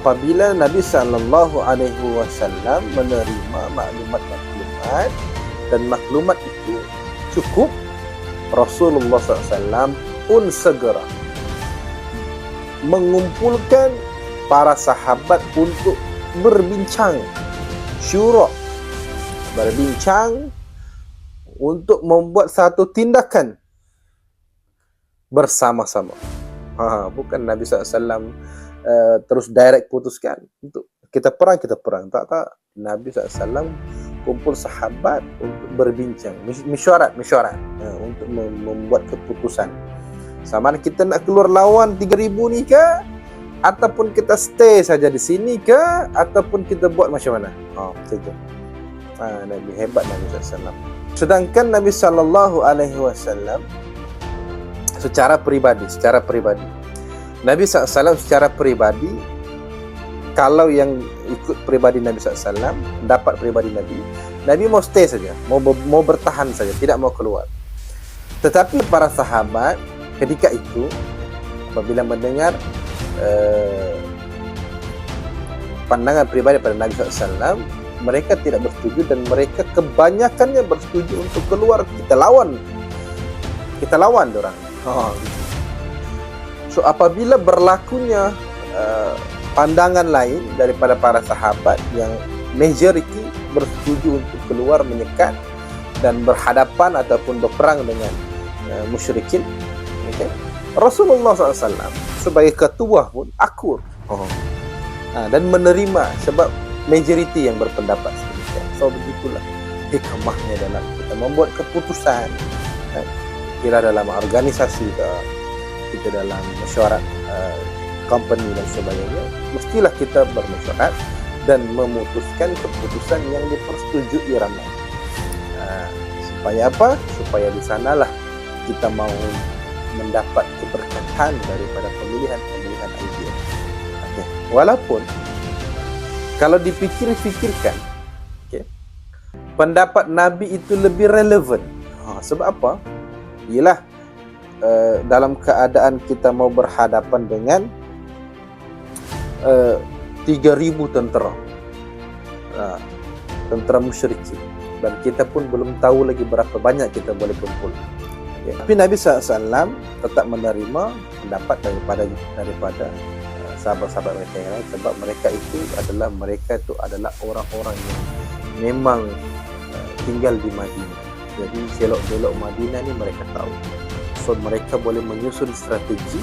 apabila Nabi sallallahu alaihi wasallam menerima maklumat-maklumat dan maklumat itu cukup, Rasulullah SAW pun segera mengumpulkan para sahabat untuk berbincang, syura, berbincang untuk membuat satu tindakan bersama-sama. Bukan Nabi SAW terus direct putuskan untuk kita perang. Tak. Nabi SAW kumpul sahabat untuk berbincang, mesyuarat untuk membuat keputusan. Sama ada kita nak keluar lawan 3,000 ni ke, ataupun kita stay saja di sini ke, ataupun kita buat macam mana. Macam tu. Nabi hebat Nabi SAW. Sedangkan Nabi SAW secara peribadi Nabi SAW secara peribadi, kalau yang ikut peribadi Nabi SAW, dapat peribadi Nabi mau stay saja, mau bertahan saja, tidak mau keluar. Tetapi para sahabat ketika itu apabila mendengar pandangan peribadi pada Nabi SAW, mereka tidak bersetuju dan mereka kebanyakannya bersetuju untuk keluar, kita lawan orang. So apabila berlakunya pandangan lain daripada para sahabat yang majority bersetuju untuk keluar menyekat dan berhadapan ataupun berperang dengan musyrikin, okay, Rasulullah SAW sebagai ketua pun akur dan menerima sebab majority yang berpendapat sedemikian. So begitulah hikmahnya dalam kita membuat keputusan, kira dalam organisasi ke, kita dalam mesyuarat company dan sebagainya, mestilah kita bermesyuarat dan memutuskan keputusan yang dipersetujui ramai. Supaya apa? Supaya di sanalah kita mau mendapat keberkatan daripada pemilihan idea. Okay. Walaupun kalau dipikir-fikirkan, okay, pendapat Nabi itu lebih relevan. Sebab apa? Ialah dalam keadaan kita mau berhadapan dengan 3,000 tentera musyrikin, dan kita pun belum tahu lagi berapa banyak kita boleh kumpul. Okay. Tapi Nabi SAW tetap menerima pendapat daripada sahabat-sahabat mereka yang lain, sebab mereka itu adalah orang-orang yang memang tinggal di Madinah. Jadi selok-belok Madinah ni mereka tahu. So mereka boleh menyusun strategi